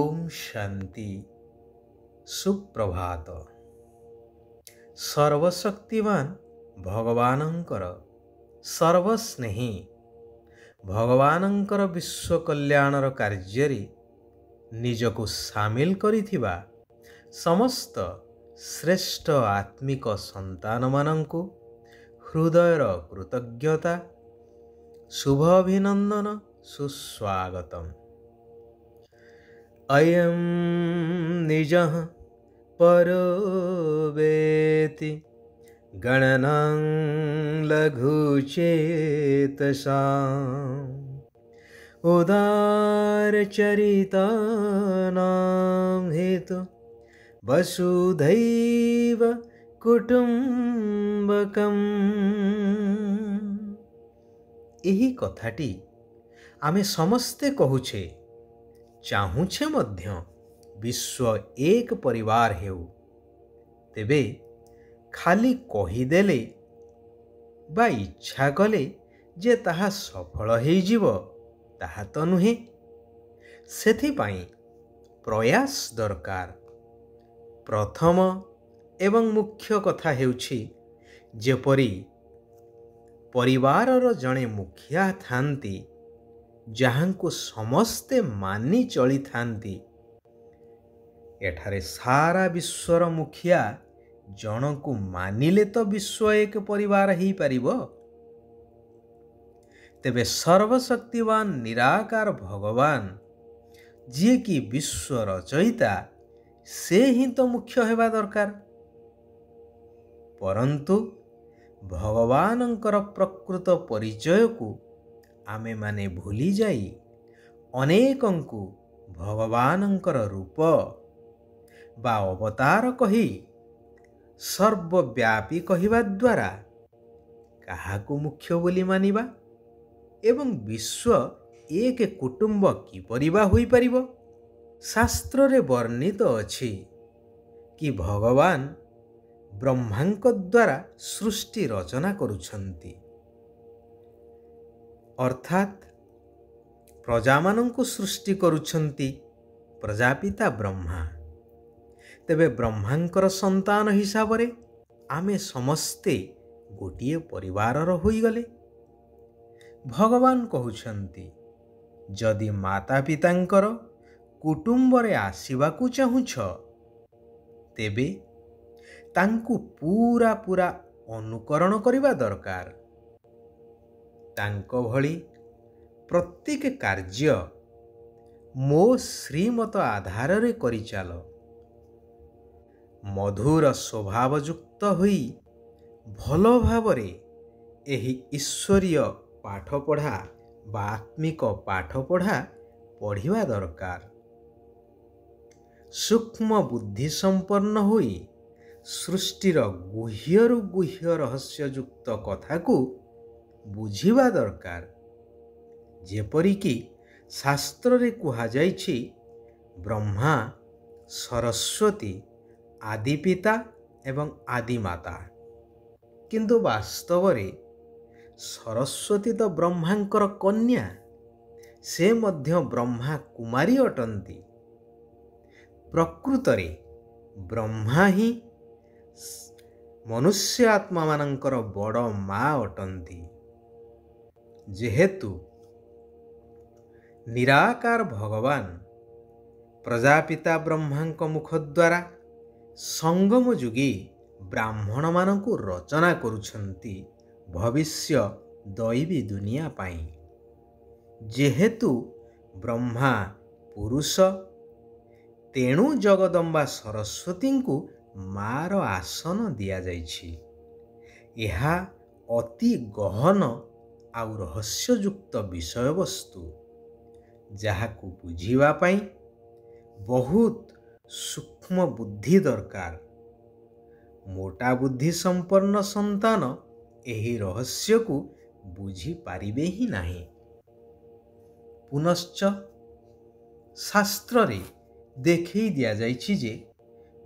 ओम शांति सुप्रभात। सर्वशक्तिवान भगवानंकर सर्वस्नेही भगवानंकर विश्व कल्याणर कार्यरे निजको सामिल करिथिबा समस्त श्रेष्ठ आत्मिक संतान मानंकु हृदयर कृतज्ञता शुभ अभिनंदन सुस्वागतम। अयं निजः परो वेति गणनां लघुचेतसाम् उदारचरितानां हेतु वसुधैव कुटुम्बकम्। एही कथाटी आमे समस्ते कहुछे, चाहूछे मध्य विश्व एक परिवार हेउ। तेबे खाली कहीदेले बा इच्छा कले जे ताहा सफल हेइजिव ताहा तो नुहे। सेथिपाई प्रयास दरकार। प्रथम एवं मुख्य कथा हेउछि जेपरि परिवारर जणे मुखिया थांती जहांकु समस्ते मानी चली थांती। एठारे सारा विश्वर मुखिया जनकु मानिले तो विश्व एक परिवार ही परिबो। तेबे सर्वशक्तिवान निराकार भगवान जी की विश्व रचयिता से ही तो मुख्य हेबा दरकार। परंतु भगवानंकर प्रकृत परिचय को आमे माने भूली जाई अनेकंकु भगवानंकर रूप बा अवतार कही सर्वव्यापी कहिबा द्वारा काहाकु मुख्य बोली मानिबा एवं विश्व एक कुटुंब किपरि बा होई परिबो। शास्त्र रे वर्णित अछि कि भगवान ब्रह्मांक द्वारा सृष्टि रचना करुछंती, अर्थात प्रजामानंकु सृष्टि करुछंती प्रजापिता ब्रह्मा। तेबे ब्रह्मांकर संतान हिसाब रे आमे समस्ते गोटिए परिवारर होई गले। भगवान कहुछंती जदि माता पितांकर कुटुंब रे आसीबाकु चाहुछ तेबे तांकु पूरा पूरा अनुकरण करिबा दरकार। तांको भली प्रत्येक कार्य मो श्रीमत आधार रे करि चाल। मधुर स्वभावयुक्त होई भलो भावरे एही ईश्वरीय पाठ पढ़ा बा आत्मिक पाठ पढ़ा पढ़िबा दरकार। सूक्ष्म बुद्धि संपन्न होई सृष्टिर गुह्यरु गुह्य रहस्ययुक्त कथा को बुझिबा दरकार। जेपरिकी शास्त्र रे कुहा जाइछि ब्रह्मा सरस्वती आदि पिता एवं आदि माता, किंतु वास्तव रे सरस्वती तो ब्रह्मांकर कन्या, से मध्य ब्रह्मा कुमारी अटंती। प्रकृत रे ब्रह्मा ही मनुष्य आत्मा मानंकर बड़ माँ अटंती। जेहेतु निराकार भगवान प्रजापिता ब्रह्मांक मुख द्वारा संगम जुगी ब्राह्मण मानंकु रचना करुछंती भविष्य दैवी दुनिया पाई। जेहेतु ब्रह्मा पुरुष तेणु जगदम्बा सरस्वती को मार आसन दिया जाइछि। यह अति गहन आउ रहस्ययुक्त विषय वस्तु जहाकु बुझिबा पाई बहुत सूक्ष्म बुद्धि दरकार। मोटा बुद्धि संपन्न संतान एही रहस्य को बुझी पारिबे ही नाही। पुनश्च शास्त्र रे देखई दिया जाइछि जे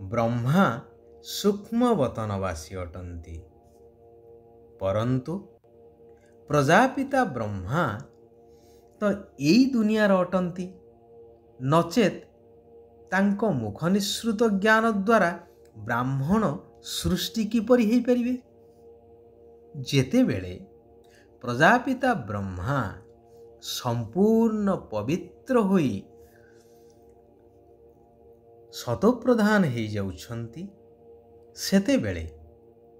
ब्रह्मा सूक्ष्म वतनवासी अटंती। परंतु प्रजापिता ब्रह्मा तो यही दुनियार अटंती, नचेत ତାଙ୍କ ମୁଖ ନିଃସୃତ ଜ୍ଞାନ ଦ୍ୱାରା ବ୍ରାହ୍ମଣ ସୃଷ୍ଟି କିପରି ହୋଇପାରିବେ? ଯେତେବେଳେ ପ୍ରଜାପିତା ବ୍ରହ୍ମା ସମ୍ପୂର୍ଣ୍ଣ ପବିତ୍ର ହୋଇ ଶତପ୍ରଧାନ ହୋଇଯାଉଛନ୍ତି, ସେତେବେଳେ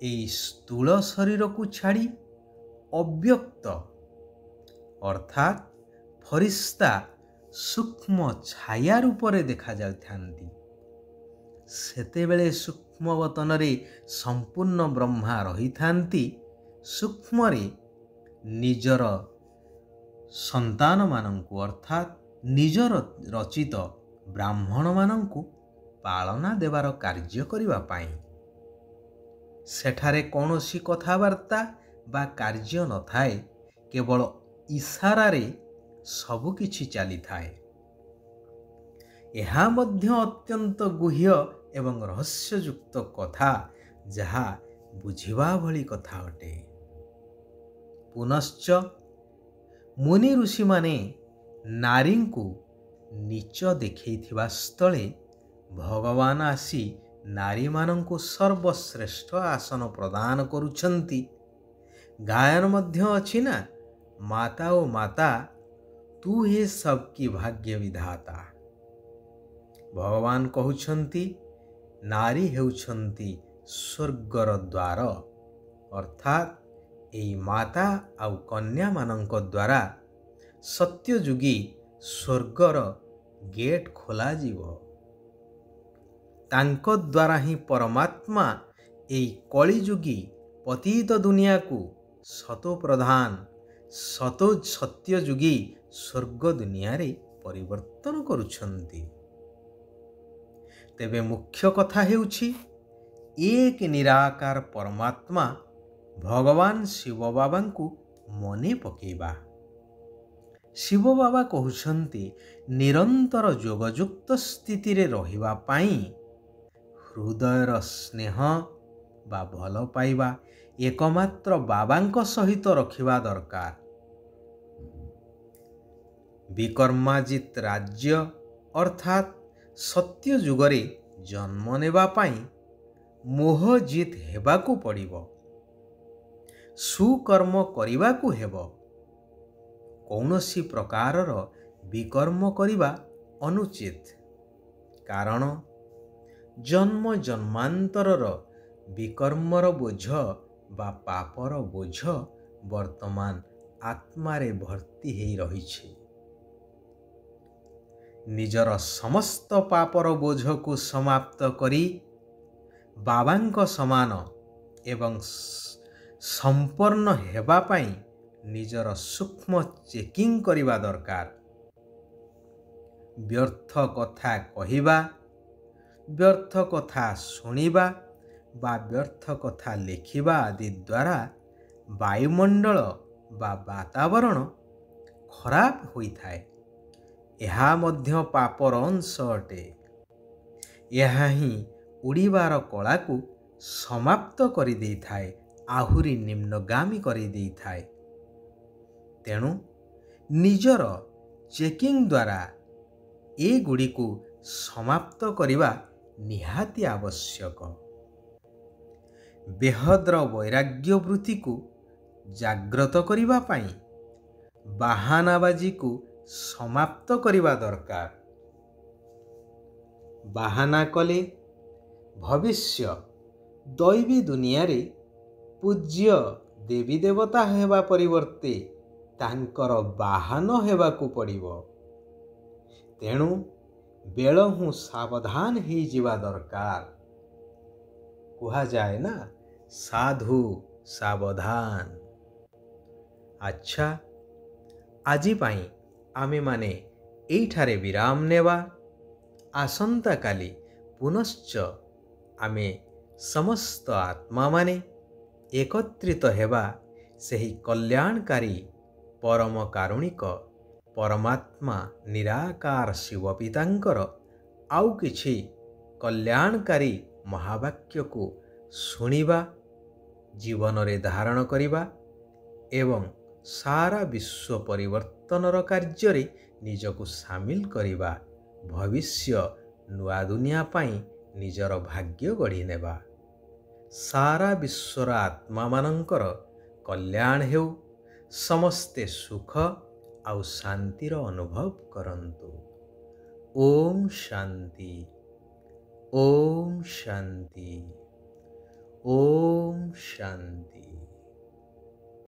ଏହି ସ୍ଥୂଳ ଶରୀରକୁ ଛାଡ଼ି ଅବ୍ୟକ୍ତ ଅର୍ଥାତ୍ ଫରିସ୍ତା ସୂକ୍ଷ୍ମ ଛାୟା ରୂପରେ ଦେଖାଯାଉଥାନ୍ତି। ସେତେବେଳେ ସୂକ୍ଷ୍ମବତନରେ ସମ୍ପୂର୍ଣ୍ଣ ବ୍ରହ୍ମା ରହିଥାନ୍ତି, ସୂକ୍ଷ୍ମରେ ନିଜର ସନ୍ତାନମାନଙ୍କୁ ଅର୍ଥାତ୍ ନିଜର ରଚିତ ବ୍ରାହ୍ମଣମାନଙ୍କୁ ପାଳନା ଦେବାର କାର୍ଯ୍ୟ କରିବା ପାଇଁ। ସେଠାରେ କୌଣସି କଥାବାର୍ତ୍ତା ବା କାର୍ଯ୍ୟ ନଥାଏ, କେବଳ ଇସାରାରେ ସବୁକିଛି ଚାଲିଥାଏ। ଏହା ମଧ୍ୟ ଅତ୍ୟନ୍ତ ଗୁହ୍ୟ ଏବଂ ରହସ୍ୟଯୁକ୍ତ କଥା, ଯାହା ବୁଝିବା ଭଳି କଥା ଅଟେ। ପୁନଶ୍ଚ ମୁନି ଋଷିମାନେ ନାରୀଙ୍କୁ ନୀଚ ଦେଖେଇଥିବା ସ୍ଥଳେ ଭଗବାନ ଆସି ନାରୀମାନଙ୍କୁ ସର୍ବଶ୍ରେଷ୍ଠ ଆସନ ପ୍ରଦାନ କରୁଛନ୍ତି। ଗାୟନ ମଧ୍ୟ ଅଛି ନା, ମାତା ଓ ମାତା ତୁ ହେ ସବକି ଭାଗ୍ୟ ବିଧାତା। ଭଗବାନ କହୁଛନ୍ତି ନାରୀ ହେଉଛନ୍ତି ସ୍ୱର୍ଗର ଦ୍ୱାର, ଅର୍ଥାତ୍ ଏହି ମାତା ଆଉ କନ୍ୟାମାନଙ୍କ ଦ୍ୱାରା ସତ୍ୟଯୁଗୀ ସ୍ୱର୍ଗର ଗେଟ୍ ଖୋଲାଯିବ। ତାଙ୍କ ଦ୍ୱାରା ହିଁ ପରମାତ୍ମା ଏହି କଳିଯୁଗୀ ପତିତ ଦୁନିଆକୁ ଶତପ୍ରଧାନ ସତ୍ୟଯୁଗୀ ସ୍ୱର୍ଗ ଦୁନିଆରେ ପରିବର୍ତ୍ତନ କରୁଛନ୍ତି। ତେବେ ମୁଖ୍ୟ କଥା ହେଉଛି ଏକ ନିରାକାର ପରମାତ୍ମା ଭଗବାନ ଶିବ ବାବାଙ୍କୁ ମନେ ପକାଇବା। ଶିବ ବାବା କହୁଛନ୍ତି ନିରନ୍ତର ଯୋଗଯୁକ୍ତ ସ୍ଥିତିରେ ରହିବା ପାଇଁ ହୃଦୟର ସ୍ନେହ ବା ଭଲ ପାଇବା ଏକମାତ୍ର ବାବାଙ୍କ ସହିତ ରଖିବା ଦରକାର। ବିକର୍ମାଜିତ ରାଜ୍ୟ ଅର୍ଥାତ୍ ସତ୍ୟ ଯୁଗରେ ଜନ୍ମ ନେବା ପାଇଁ ମୋହ ଜିତ ହେବାକୁ ପଡ଼ିବ, ସୁକର୍ମ କରିବାକୁ ହେବ। କୌଣସି ପ୍ରକାରର ବିକର୍ମ କରିବା ଅନୁଚିତ, କାରଣ ଜନ୍ମ ଜନ୍ମାନ୍ତରର ବିକର୍ମର ବୋଝ ବା ପାପର ବୋଝ ବର୍ତ୍ତମାନ ଆତ୍ମାରେ ଭର୍ତ୍ତି ହୋଇ ରହିଛି। ନିଜର ସମସ୍ତ ପାପର ବୋଝକୁ ସମାପ୍ତ କରି ବାବାଙ୍କ ସମାନ ଏବଂ ସମ୍ପନ୍ନ ହେବା ପାଇଁ ନିଜର ସୂକ୍ଷ୍ମ ଚେକିଂ କରିବା ଦରକାର। ବ୍ୟର୍ଥ କଥା କହିବା, ବ୍ୟର୍ଥ କଥା ଶୁଣିବା ବା ବ୍ୟର୍ଥ କଥା ଲେଖିବା ଆଦି ଦ୍ୱାରା ବାୟୁମଣ୍ଡଳ ବା ବାତାବରଣ ଖରାପ ହୋଇଥାଏ। ଏହା ମଧ୍ୟ ପାପର ଅଂଶ ଅଟେ। ଏହା ହିଁ ଉଡ଼ିବାର କଳାକୁ ସମାପ୍ତ କରିଦେଇଥାଏ, ଆହୁରି ନିମ୍ନଗାମୀ କରିଦେଇଥାଏ। ତେଣୁ ନିଜର ଚେକିଂ ଦ୍ୱାରା ଏଗୁଡ଼ିକୁ ସମାପ୍ତ କରିବା ନିହାତି ଆବଶ୍ୟକ। ବେହଦ୍ର ବୈରାଗ୍ୟ ବୃତ୍ତିକୁ ଜାଗ୍ରତ କରିବା ପାଇଁ ବାହାନାବାଜିକୁ ସମାପ୍ତ କରିବା ଦରକାର। ବାହାନା କଲେ ଭବିଷ୍ୟ ଦୈବୀ ଦୁନିଆରେ ପୂଜ୍ୟ ଦେବୀ ଦେବତା ହେବା ପରିବର୍ତ୍ତେ ତାଙ୍କର ବାହନ ହେବାକୁ ପଡ଼ିବ। ତେଣୁ ବେଳହୁଁ ସାବଧାନ ହୋଇଯିବା ଦରକାର। କୁହାଯାଏ ନା, ସାଧୁ ସାବଧାନ। ଆଚ୍ଛା, ଆଜି ପାଇଁ ଆମେମାନେ ଏଇଠାରେ ବିରାମ ନେବା। ଆସନ୍ତାକାଲି ପୁନଶ୍ଚ ଆମେ ସମସ୍ତ ଆତ୍ମାମାନେ ଏକତ୍ରିତ ହେବା ସେହି କଲ୍ୟାଣକାରୀ ପରମ କାରୁଣିକ ପରମାତ୍ମା ନିରାକାର ଶିବ ପିତାଙ୍କର ଆଉ କିଛି କଲ୍ୟାଣକାରୀ ମହାବାକ୍ୟକୁ ଶୁଣିବା, ଜୀବନରେ ଧାରଣ କରିବା ଏବଂ ସାରା ବିଶ୍ୱ ପରିବର୍ତ୍ତନର କାର୍ଯ୍ୟରେ ନିଜକୁ ସାମିଲ କରିବା। ଭବିଷ୍ୟ ନୂଆ ଦୁନିଆ ପାଇଁ ନିଜର ଭାଗ୍ୟ ଗଢ଼ି ନେବା। ସାରା ବିଶ୍ୱର ଆତ୍ମାମାନଙ୍କର କଲ୍ୟାଣ ହେଉ। ସମସ୍ତେ ସୁଖ ଆଉ ଶାନ୍ତିର ଅନୁଭବ କରନ୍ତୁ। ଓମ୍ ଶାନ୍ତି, ଓମ୍ ଶାନ୍ତି, ଓମ୍ ଶାନ୍ତି।